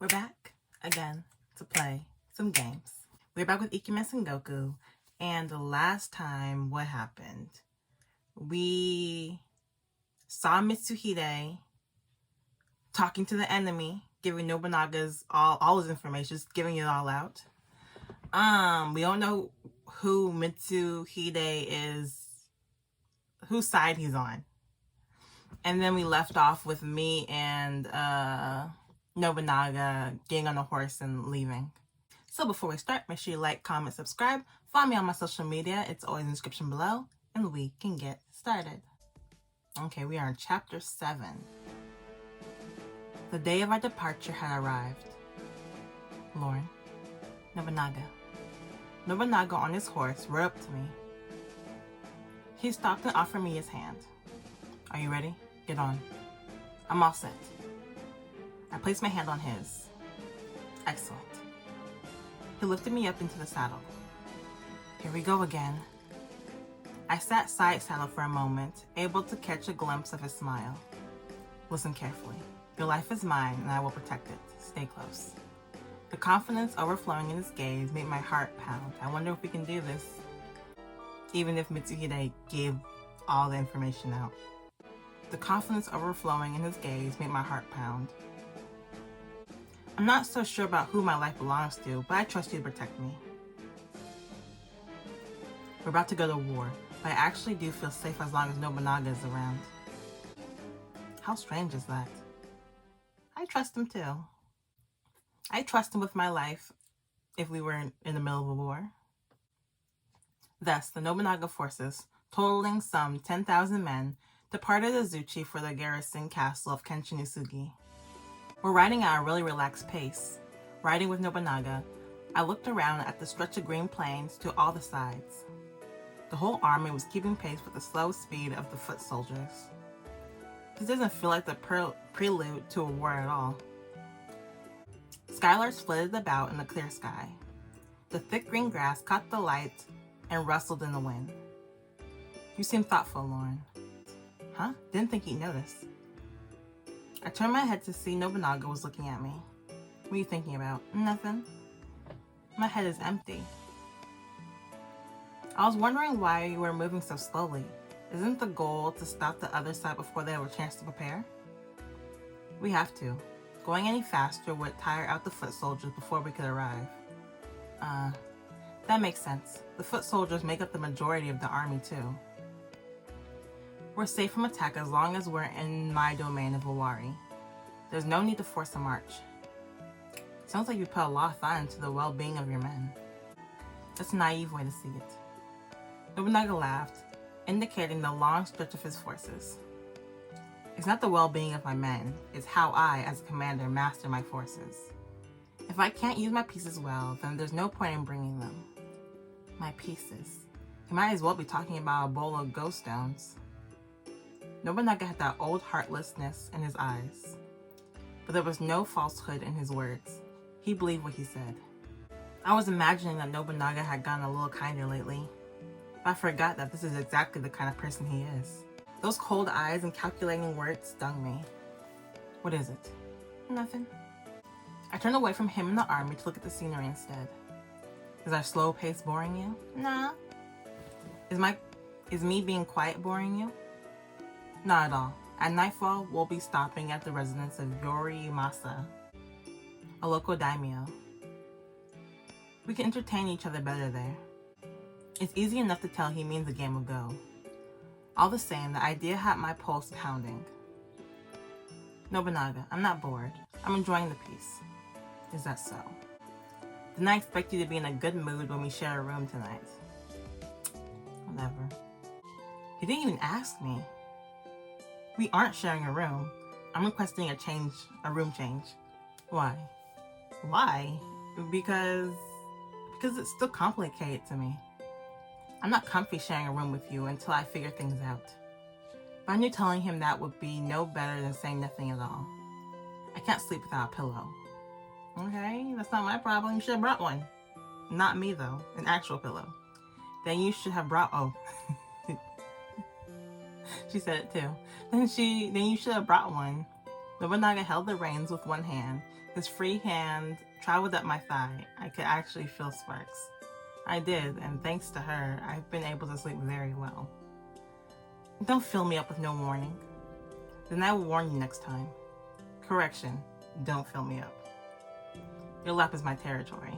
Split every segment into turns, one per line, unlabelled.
back again to play some games. We're back with Ikemen Sengoku, and the last time, what happened? We saw Mitsuhide talking to the enemy, giving Nobunaga's all his information, just giving it all out. We don't know who Mitsuhide is, whose side he's on. And then we left off with me and Nobunaga getting on a horse and leaving. So before we start, make sure you like, comment, subscribe. Follow me on my social media. It's always in the description below. And we can get started. Okay, we are in chapter 7. The day of our departure had arrived. Lauren. Nobunaga. Nobunaga on his horse rode up to me. He stopped and offered me his hand. Are you ready? Get on. I'm all set. I placed my hand on his. Excellent. He lifted me up into the saddle. Here we go again. I sat side saddle for a moment, able to catch a glimpse of his smile. Listen carefully. Your life is mine, and I will protect it. Stay close. The confidence overflowing in his gaze made my heart pound. I wonder if we can do this, even if Mitsuhide gave all the information out. The confidence overflowing in his gaze made my heart pound. I'm not so sure about who my life belongs to, but I trust you to protect me. We're about to go to war, but I actually do feel safe as long as Nobunaga is around. How strange is that? I trust him too. I trust him with my life if we were in the middle of a war. Thus, the Nobunaga forces, totaling some 10,000 men, departed Azuchi for the garrison castle of Kenshinosugi. We're riding at a really relaxed pace. Riding with Nobunaga, I looked around at the stretch of green plains to all the sides. The whole army was keeping pace with the slow speed of the foot soldiers. This doesn't feel like the prelude to a war at all. Skylarks flitted about in the clear sky. The thick green grass caught the light and rustled in the wind. You seem thoughtful, Lauren. Huh? Didn't think he'd notice. I turned my head to see Nobunaga was looking at me. What are you thinking about? Nothing. My head is empty. I was wondering why you were moving so slowly. Isn't the goal to stop the other side before they have a chance to prepare? We have to. Going any faster would tire out the foot soldiers before we could arrive. That makes sense. The foot soldiers make up the majority of the army too. We're safe from attack as long as we're in my domain of Owari. There's no need to force a march. Sounds like you put a lot of thought into the well-being of your men. That's a naive way to see it. Nobunaga laughed, indicating the long stretch of his forces. It's not the well-being of my men, it's how I, as a commander, master my forces. If I can't use my pieces well, then there's no point in bringing them. My pieces. He might as well be talking about a bowl of ghost stones. Nobunaga had that old heartlessness in his eyes, but there was no falsehood in his words. He believed what he said. I was imagining that Nobunaga had gotten a little kinder lately, but I forgot that this is exactly the kind of person he is. Those cold eyes and calculating words stung me. What is it? Nothing. I turned away from him and the army to look at the scenery instead. Is our slow pace boring you? Nah. Is me being quiet boring you? Not at all. At nightfall, we'll be stopping at the residence of Yorimasa, a local daimyo. We can entertain each other better there. It's easy enough to tell he means a game of Go. All the same, the idea had my pulse pounding. Nobunaga, I'm not bored. I'm enjoying the piece. Is that so? Didn't I expect you to be in a good mood when we share a room tonight? Whatever. He didn't even ask me. We aren't sharing a room. I'm requesting a room change. Why? Why? Because it's still complicated to me. I'm not comfy sharing a room with you until I figure things out. But I knew telling him that would be no better than saying nothing at all. I can't sleep without a pillow. Okay, that's not my problem. You should have brought one. Not me though, an actual pillow. Then you should have brought, she said it too. Then you should have brought one. Nobunaga held the reins with one hand, His free hand traveled up my thigh. I could actually feel sparks. I did, and thanks to her, I've been able to sleep very well. Don't fill me up with no warning. Then I will warn you next time. Correction, don't fill me up. Your lap is my territory.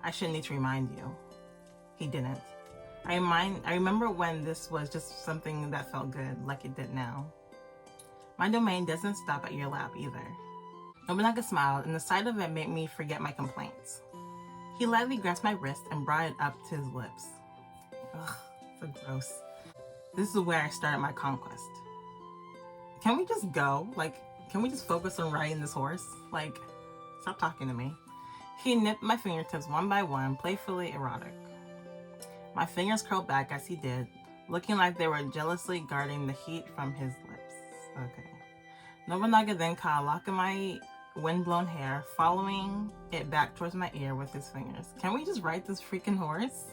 I shouldn't need to remind you. He didn't. I remember when this was just something that felt good, like it did now. My domain doesn't stop at your lap either. Nobunaga smiled, and the sight of it made me forget my complaints. He lightly grasped my wrist and brought it up to his lips. Ugh, so gross. This is where I started my conquest. Can we just go? Can we just focus on riding this horse? Stop talking to me. He nipped my fingertips one by one, playfully erotic. My fingers curled back as he did, looking like they were jealously guarding the heat from his lips. Okay. Nobunaga then caught a lock of my windblown hair, following it back towards my ear with his fingers. Can we just ride this freaking horse?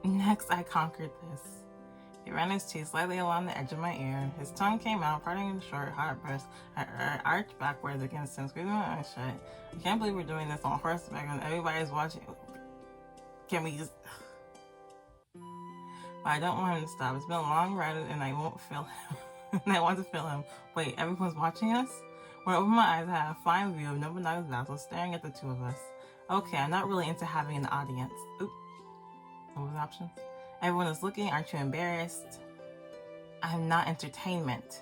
Next, I conquered this. He ran his teeth slightly along the edge of my ear. His tongue came out, parting the short, hard burst. I arched backwards against him, squeezing my eyes shut. I can't believe we're doing this on horseback and everybody's watching. Can we just... But I don't want him to stop. It's been a long ride and I won't feel him. And I want to feel him. Wait, everyone's watching us? When I opened my eyes, I had a fine view of Nobunaga's vassal staring at the two of us. Okay, I'm not really into having an audience. Oop. What was the options? Everyone is looking. Aren't you embarrassed? I'm not entertainment.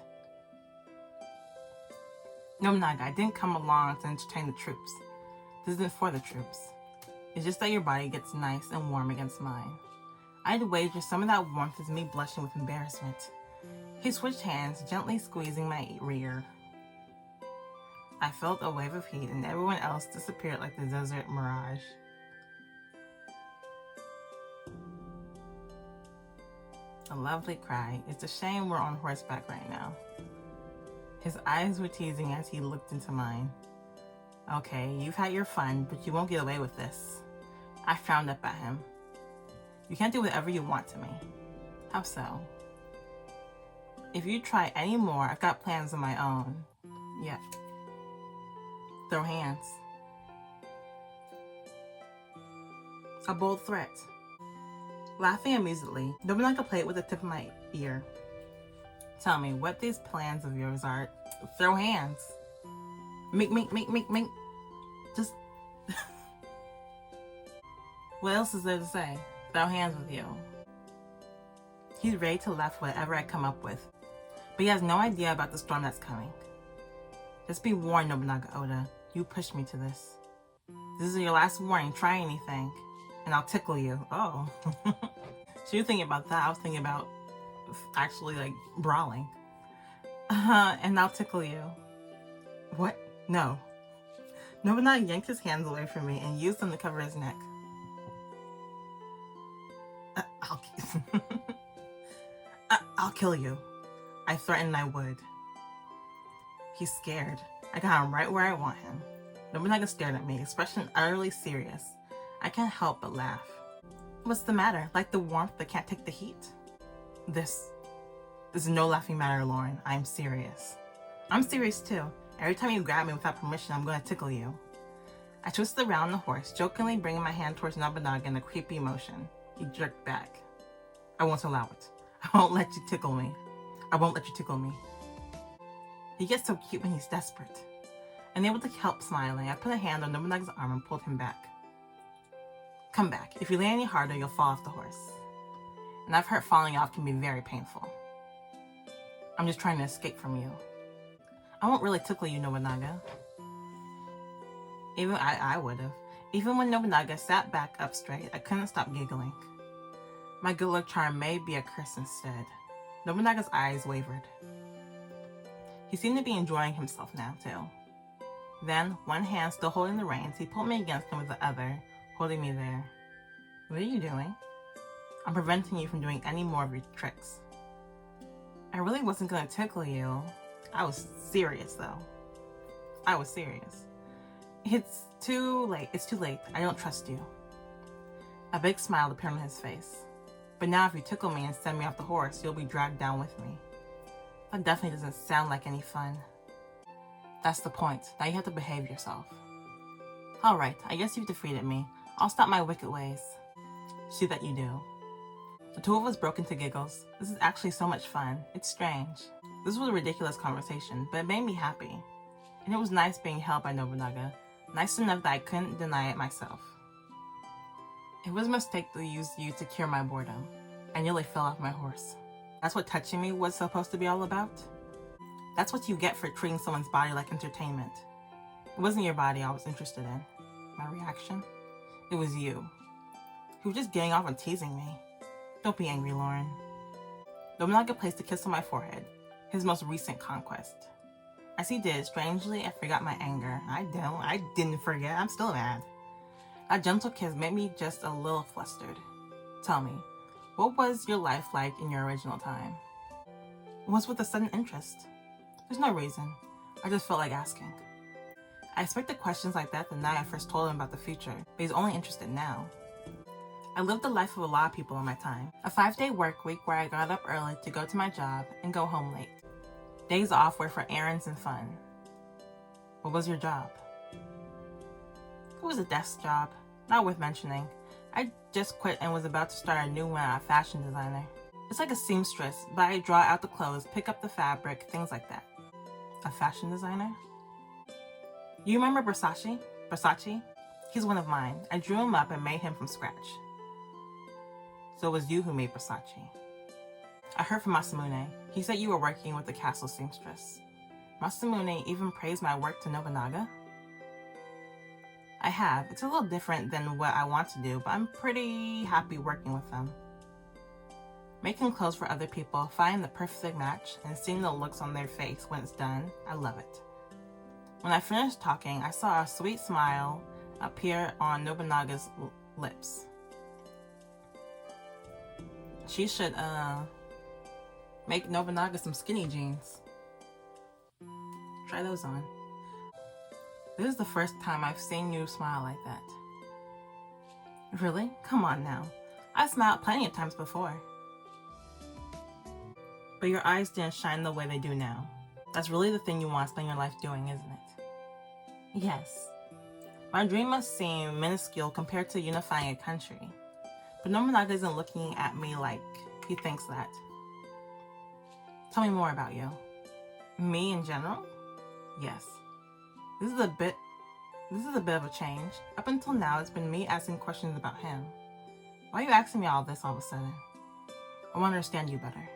Nobunaga, I didn't come along to entertain the troops. This isn't for the troops. It's just that your body gets nice and warm against mine. I'd wager some of that warmth is me blushing with embarrassment. He switched hands, gently squeezing my rear. I felt a wave of heat and everyone else disappeared like the desert mirage. A lovely cry. It's a shame we're on horseback right now. His eyes were teasing as he looked into mine. Okay, you've had your fun, but you won't get away with this. I frowned up at him. You can't do whatever you want to me. How so? If you try any more, I've got plans of my own. Yep. Throw hands. A bold threat. Laughing amusedly, Nobunaga played with the tip of my ear. Tell me what these plans of yours are. Throw hands. Mink. Just... What else is there to say? Throw hands with you. He's ready to laugh whatever I come up with. But he has no idea about the storm that's coming. Just be warned, Nobunaga Oda. You pushed me to this. This is your last warning. Try anything, and I'll tickle you. Oh. So you're thinking about that. I was thinking about actually, brawling. And I'll tickle you. What? No. Nobunaga yanked his hands away from me and used them to cover his neck. I'll kill you. I threatened I would. He's scared. I got him right where I want him. Nobunaga stared at me, expression utterly serious. I can't help but laugh. What's the matter? Like the warmth that can't take the heat? This is no laughing matter, Lauren. I'm serious. I'm serious too. Every time you grab me without permission, I'm going to tickle you. I twisted around the horse, jokingly bringing my hand towards Nobunaga in a creepy motion. He jerked back. I won't allow it. I won't let you tickle me. I won't let you tickle me. He gets so cute when he's desperate. Unable to help smiling, I put a hand on Nobunaga's arm and pulled him back. Come back. If you lay any harder, you'll fall off the horse. And I've heard falling off can be very painful. I'm just trying to escape from you. I won't really tickle you, Nobunaga. Even I would have. Even when Nobunaga sat back up straight, I couldn't stop giggling. My good luck charm may be a curse instead. Nobunaga's eyes wavered. He seemed to be enjoying himself now, too. Then, one hand still holding the reins, he pulled me against him with the other, holding me there. What are you doing? I'm preventing you from doing any more of your tricks. I really wasn't going to tickle you. I was serious, though. I was serious. It's too late. It's too late. I don't trust you. A big smile appeared on his face. But now if you tickle me and send me off the horse, you'll be dragged down with me. That definitely doesn't sound like any fun. That's the point. Now you have to behave yourself. Alright, I guess you've defeated me. I'll stop my wicked ways. See that you do. The two of us broke into giggles. This is actually so much fun. It's strange. This was a ridiculous conversation, but it made me happy. And it was nice being held by Nobunaga. Nice enough that I couldn't deny it myself. It was a mistake to use you to cure my boredom. I nearly fell off my horse. That's what touching me was supposed to be all about? That's what you get for treating someone's body like entertainment. It wasn't your body I was interested in. My reaction? It was you. You were just getting off on teasing me. Don't be angry, Lauren. Nobunaga placed a kiss on my forehead, his most recent conquest. As he did, strangely, I forgot my anger. I didn't forget. I'm still mad. A gentle kiss made me just a little flustered. Tell me, what was your life like in your original time? What's with the sudden interest? There's no reason. I just felt like asking. I expected questions like that the night I first told him about the future, but he's only interested now. I lived the life of a lot of people in my time. A 5-day work week where I got up early to go to my job and go home late. Days off were for errands and fun. What was your job? It was a desk job, not worth mentioning. I just quit and was about to start a new one as a fashion designer. It's like a seamstress, but I draw out the clothes, pick up the fabric, things like that. A fashion designer? You remember Versace? Versace? He's one of mine. I drew him up and made him from scratch. So it was you who made Versace. I heard from Masamune. He said you were working with the castle seamstress. Masamune even praised my work to Nobunaga? I have. It's a little different than what I want to do, but I'm pretty happy working with them. Making clothes for other people, finding the perfect match, and seeing the looks on their face when it's done, I love it. When I finished talking, I saw a sweet smile appear on Nobunaga's lips. She should, make Nobunaga some skinny jeans. Try those on. This is the first time I've seen you smile like that. Really? Come on now. I've smiled plenty of times before. But your eyes didn't shine the way they do now. That's really the thing you want to spend your life doing, isn't it? Yes. My dream must seem minuscule compared to unifying a country. But Nobunaga isn't looking at me like he thinks that. Tell me more about you. Me in general? Yes. This is a bit of a change. Up until now, it's been me asking questions about him. Why are you asking me all this all of a sudden? I want to understand you better.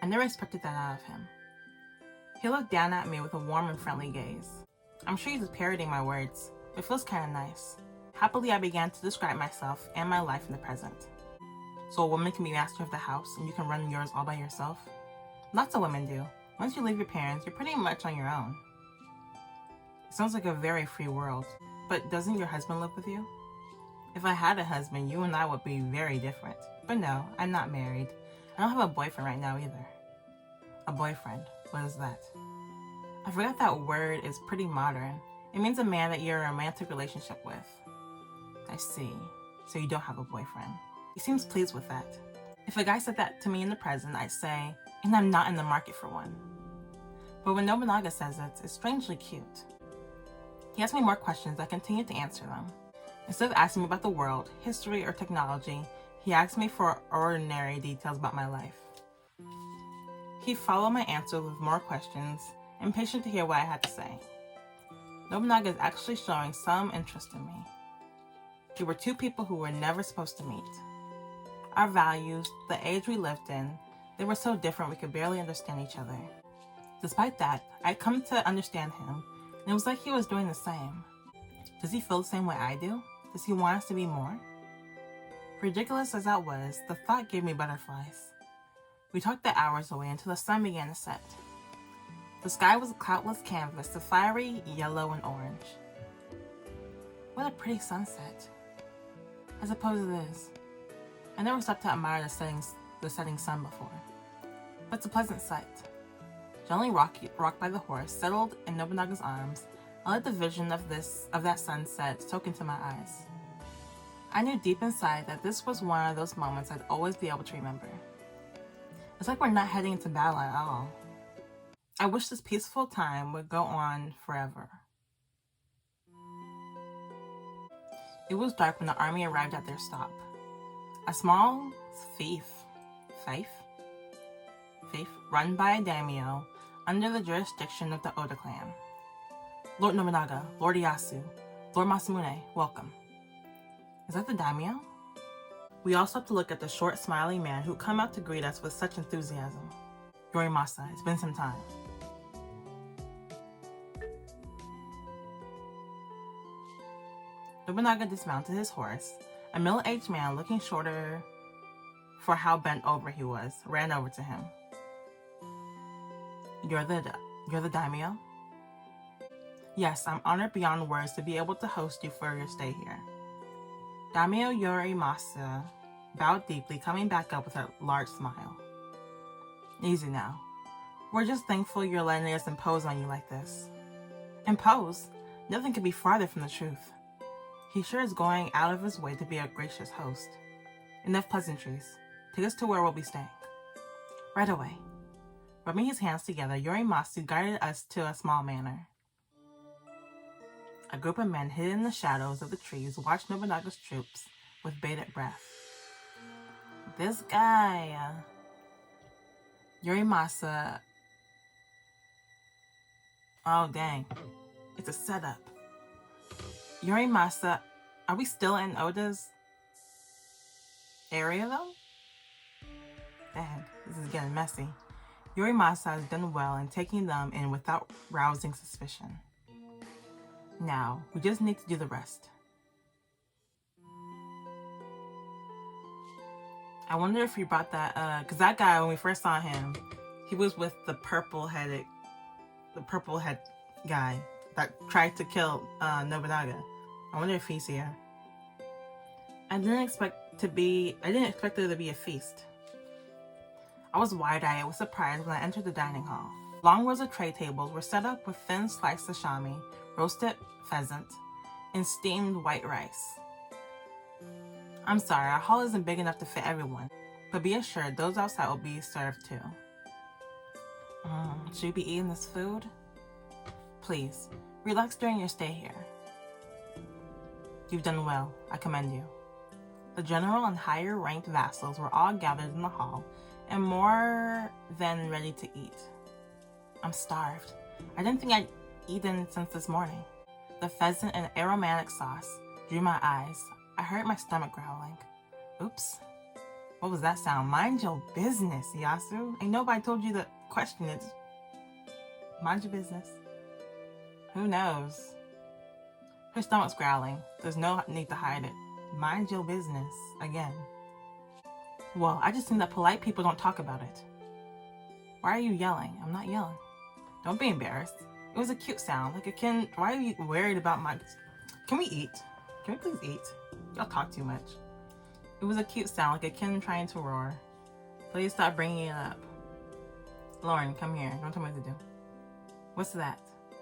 I never expected that out of him. He looked down at me with a warm and friendly gaze. I'm sure he's just parroting my words, but it feels kind of nice. Happily, I began to describe myself and my life in the present. So a woman can be master of the house and you can run yours all by yourself? Lots of women do. Once you leave your parents, you're pretty much on your own. It sounds like a very free world, but doesn't your husband live with you? If I had a husband, you and I would be very different. But no, I'm not married. I don't have a boyfriend right now either. A boyfriend? What is that? I forgot that word is pretty modern. It means a man that you're in a romantic relationship with. I see. So you don't have a boyfriend. He seems pleased with that. If a guy said that to me in the present, I'd say, and I'm not in the market for one. But when Nobunaga says it, it's strangely cute. He asked me more questions. I continued to answer them. Instead of asking me about the world, history, or technology, he asked me for ordinary details about my life. He followed my answer with more questions, impatient to hear what I had to say. Nobunaga is actually showing some interest in me. We were two people who were never supposed to meet. Our values, the age we lived in, they were so different we could barely understand each other. Despite that, I'd come to understand him, and it was like he was doing the same. Does he feel the same way I do? Does he want us to be more? Ridiculous as that was, the thought gave me butterflies. We talked the hours away until the sun began to set. The sky was a cloudless canvas of fiery yellow and orange. What a pretty sunset. I suppose it is. I never stopped to admire the setting sun before. But it's a pleasant sight. Gently rocked by the horse, settled in Nobunaga's arms, I let the vision of that sunset soak into my eyes. I knew deep inside that this was one of those moments I'd always be able to remember. It's like we're not heading into battle at all. I wish this peaceful time would go on forever. It was dark when the army arrived at their stop. A small fief, run by a daimyo under the jurisdiction of the Oda clan. Lord Nobunaga, Lord Ieyasu, Lord Masamune, welcome. Is that the daimyo? We all stopped to look at the short, smiling man who come out to greet us with such enthusiasm. Yorimasa, it's been some time. Nobunaga dismounted his horse. A middle-aged man, looking shorter for how bent over he was, ran over to him. You're the daimyo? Yes, I'm honored beyond words to be able to host you for your stay here. Daimyo Yorimasa bowed deeply, coming back up with a large smile. Easy now. We're just thankful you're letting us impose on you like this. Impose? Nothing could be farther from the truth. He sure is going out of his way to be a gracious host. Enough pleasantries. Take us to where we'll be staying. Right away. Rubbing his hands together, Yorimasu guided us to a small manor. A group of men hidden in the shadows of the trees watched Nobunaga's troops with bated breath. This guy, Yorimasa. Oh dang, it's a setup. Yorimasa, are we still in Oda's area though? Dang, this is getting messy. Yorimasa has done well in taking them in without rousing suspicion. Now, we just need to do the rest. I wonder if he brought that, because that guy, when we first saw him, he was with the purple head guy that tried to kill Nobunaga. I wonder if he's here. I didn't expect there to be a feast. I was wide-eyed with surprise when I entered the dining hall. Long rows of tray tables were set up with thin sliced sashimi, roasted pheasant, and steamed white rice. I'm sorry, our hall isn't big enough to fit everyone, but be assured those outside will be served too. Should we be eating this food? Please, relax during your stay here. You've done well, I commend you. The general and higher ranked vassals were all gathered in the hall and more than ready to eat. I'm starved. I didn't think I'd eaten since this morning. The pheasant and aromatic sauce drew my eyes. I heard my stomach growling. Oops. What was that sound? Mind your business, Yasu. Ain't nobody told you to question it. Mind your business. Who knows? Her stomach's growling. There's no need to hide it. Mind your business. Again. Well, I just think that polite people don't talk about it. Why are you yelling? I'm not yelling. Don't be embarrassed. It was a cute sound. Like a kid. Why are you worried about my... Can we eat? Can we please eat? Y'all talk too much. It was a cute sound, like a kid trying to roar. Please stop bringing it up. Lauren, come here. Don't tell me what to do. What's that?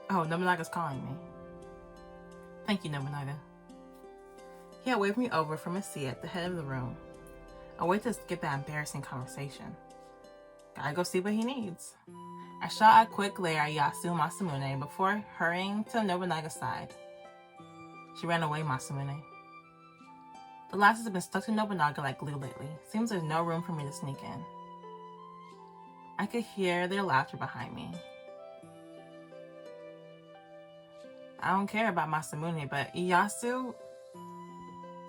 Oh, Nobunaga's calling me. Thank you, Nobunaga. He had waved me over from a seat at the head of the room. I waited to skip that embarrassing conversation. Gotta go see what he needs. I shot a quick glare at Yasu Masamune before hurrying to Nobunaga's side. She ran away, Masamune. The lasses have been stuck to Nobunaga like glue lately. Seems there's no room for me to sneak in. I could hear their laughter behind me. I don't care about Masamune, but Ieyasu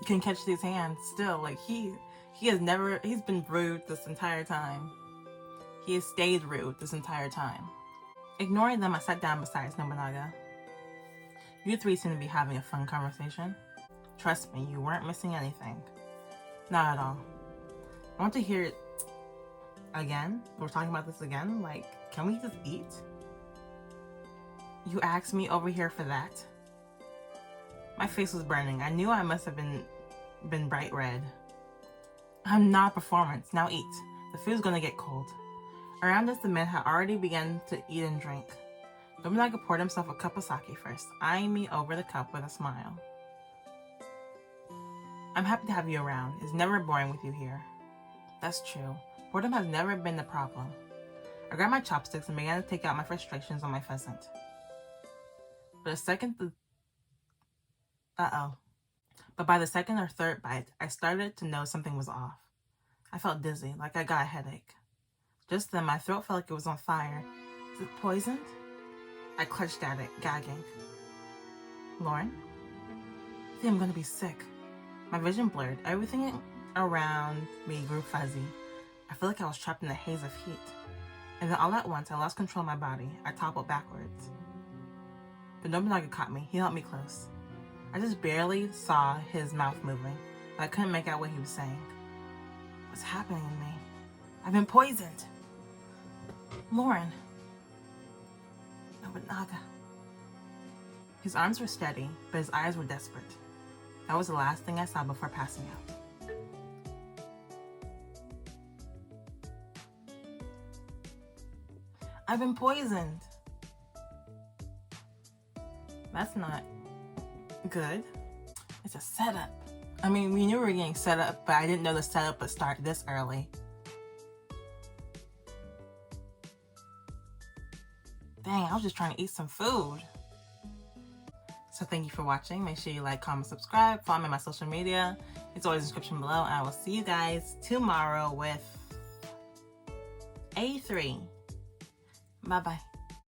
can catch these hands still. Like he's been rude this entire time. He has stayed rude this entire time. Ignoring them, I sat down beside Nobunaga. You three seem to be having a fun conversation. Trust me, you weren't missing anything. Not at all. I want to hear it again. We're talking about this again. Like, can we just eat? You asked me over here for that? My face was burning. I knew I must have been bright red. I'm not a performance. Now eat. The food's gonna get cold. Around us, the men had already begun to eat and drink. Nobunaga poured himself a cup of sake first, eyeing me over the cup with a smile. I'm happy to have you around. It's never boring with you here. That's true. Boredom has never been the problem. I grabbed my chopsticks and began to take out my frustrations on my pheasant. But by the second or third bite, I started to know something was off. I felt dizzy, like I got a headache. Just then, my throat felt like it was on fire. Is it poisoned? I clutched at it, gagging. Lauren? I think I'm gonna be sick. My vision blurred. Everything around me grew fuzzy. I felt like I was trapped in a haze of heat. And then all at once, I lost control of my body. I toppled backwards. But Nobunaga caught me. He held me close. I just barely saw his mouth moving, but I couldn't make out what he was saying. What's happening to me? I've been poisoned. Lauren. Nobunaga. His arms were steady, but his eyes were desperate. That was the last thing I saw before passing out. I've been poisoned. That's not good. It's a setup. I mean, we knew we were getting set up, but I didn't know the setup would start this early. Dang, I was just trying to eat some food. So thank you for watching. Make sure you like, comment, subscribe, follow me on my social media. It's always in the description below, and I will see you guys tomorrow with A3. Bye-bye.